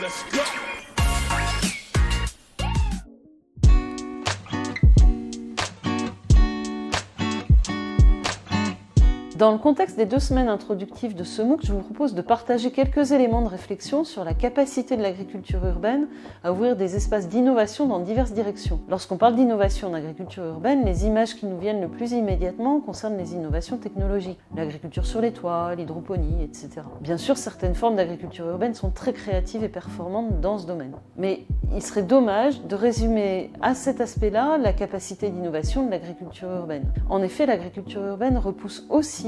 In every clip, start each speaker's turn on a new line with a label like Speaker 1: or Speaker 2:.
Speaker 1: let's go.
Speaker 2: Dans le contexte des 2 semaines introductives de ce MOOC, je vous propose de partager quelques éléments de réflexion sur la capacité de l'agriculture urbaine à ouvrir des espaces d'innovation dans diverses directions. Lorsqu'on parle d'innovation en agriculture urbaine, les images qui nous viennent le plus immédiatement concernent les innovations technologiques, l'agriculture sur les toits, l'hydroponie, etc. Bien sûr, certaines formes d'agriculture urbaine sont très créatives et performantes dans ce domaine. Mais il serait dommage de résumer à cet aspect-là la capacité d'innovation de l'agriculture urbaine. En effet, l'agriculture urbaine repousse aussi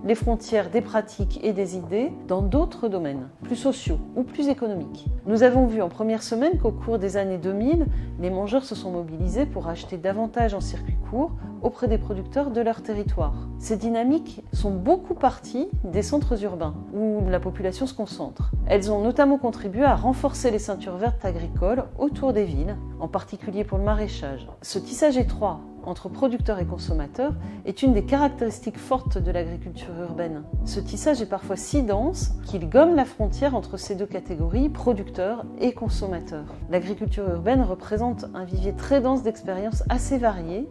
Speaker 2: les frontières des pratiques et des idées dans d'autres domaines, plus sociaux ou plus économiques. Nous avons vu en première semaine qu'au cours des années 2000, les mangeurs se sont mobilisés pour acheter davantage en circuit court auprès des producteurs de leur territoire. Ces dynamiques sont beaucoup parties des centres urbains où la population se concentre. Elles ont notamment contribué à renforcer les ceintures vertes agricoles autour des villes, en particulier pour le maraîchage. Ce tissage étroit entre producteurs et consommateurs est une des caractéristiques fortes de l'agriculture urbaine. Ce tissage est parfois si dense qu'il gomme la frontière entre ces 2 catégories, producteurs et consommateurs. L'agriculture urbaine représente un vivier très dense d'expériences assez variées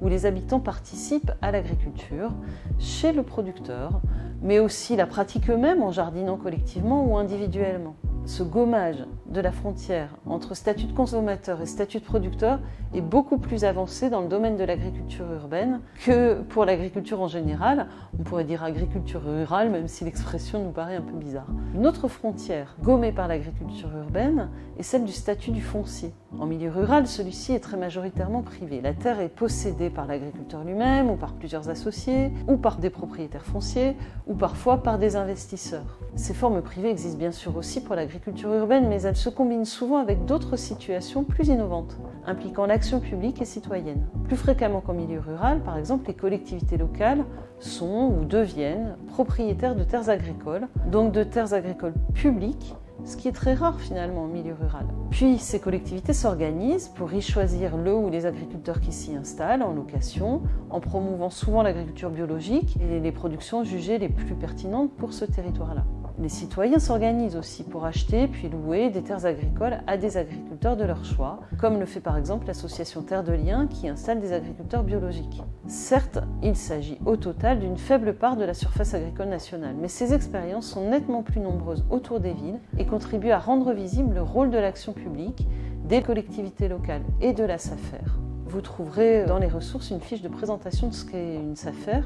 Speaker 2: où les habitants participent à l'agriculture, chez le producteur, mais aussi la pratiquent eux-mêmes en jardinant collectivement ou individuellement. Ce gommage de la frontière entre statut de consommateur et statut de producteur est beaucoup plus avancé dans le domaine de l'agriculture urbaine que pour l'agriculture en général. On pourrait dire agriculture rurale, même si l'expression nous paraît un peu bizarre. Une autre frontière gommée par l'agriculture urbaine est celle du statut du foncier. En milieu rural, celui-ci est très majoritairement privé. La terre est possédée par l'agriculteur lui-même, ou par plusieurs associés, ou par des propriétaires fonciers, ou parfois par des investisseurs. Ces formes privées existent bien sûr aussi pour l'agriculture urbaine, mais elles se combinent souvent avec d'autres situations plus innovantes, impliquant l'action publique et citoyenne. Plus fréquemment qu'en milieu rural, par exemple, les collectivités locales sont ou deviennent propriétaires de terres agricoles, donc de terres agricoles publiques, ce qui est très rare finalement en milieu rural. Puis ces collectivités s'organisent pour y choisir le ou les agriculteurs qui s'y installent en location, en promouvant souvent l'agriculture biologique et les productions jugées les plus pertinentes pour ce territoire-là. Les citoyens s'organisent aussi pour acheter puis louer des terres agricoles à des agriculteurs de leur choix, comme le fait par exemple l'association Terre de Liens qui installe des agriculteurs biologiques. Certes, il s'agit au total d'une faible part de la surface agricole nationale, mais ces expériences sont nettement plus nombreuses autour des villes et contribuent à rendre visible le rôle de l'action publique, des collectivités locales et de la SAFER. Vous trouverez dans les ressources une fiche de présentation de ce qu'est une SAFER,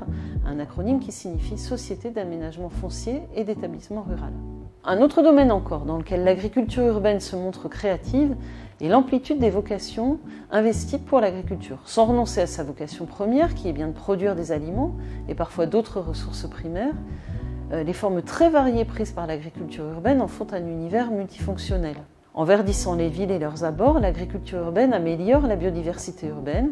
Speaker 2: un acronyme qui signifie Société d'aménagement foncier et d'établissement rural. Un autre domaine encore dans lequel l'agriculture urbaine se montre créative est l'amplitude des vocations investies pour l'agriculture, sans renoncer à sa vocation première qui est bien de produire des aliments et parfois d'autres ressources primaires. Les formes très variées prises par l'agriculture urbaine en font un univers multifonctionnel. En verdissant les villes et leurs abords, l'agriculture urbaine améliore la biodiversité urbaine,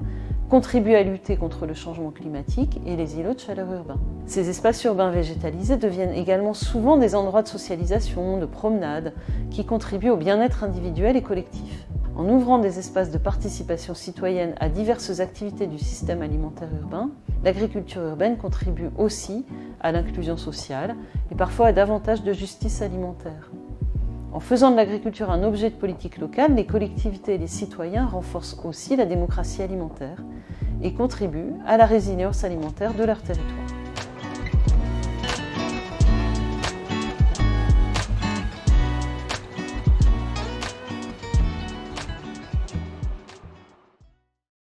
Speaker 2: contribue à lutter contre le changement climatique et les îlots de chaleur urbains. Ces espaces urbains végétalisés deviennent également souvent des endroits de socialisation, de promenade, qui contribuent au bien-être individuel et collectif. En ouvrant des espaces de participation citoyenne à diverses activités du système alimentaire urbain, l'agriculture urbaine contribue aussi à l'inclusion sociale et parfois à davantage de justice alimentaire. En faisant de l'agriculture un objet de politique locale, les collectivités et les citoyens renforcent aussi la démocratie alimentaire et contribuent à la résilience alimentaire de leur territoire.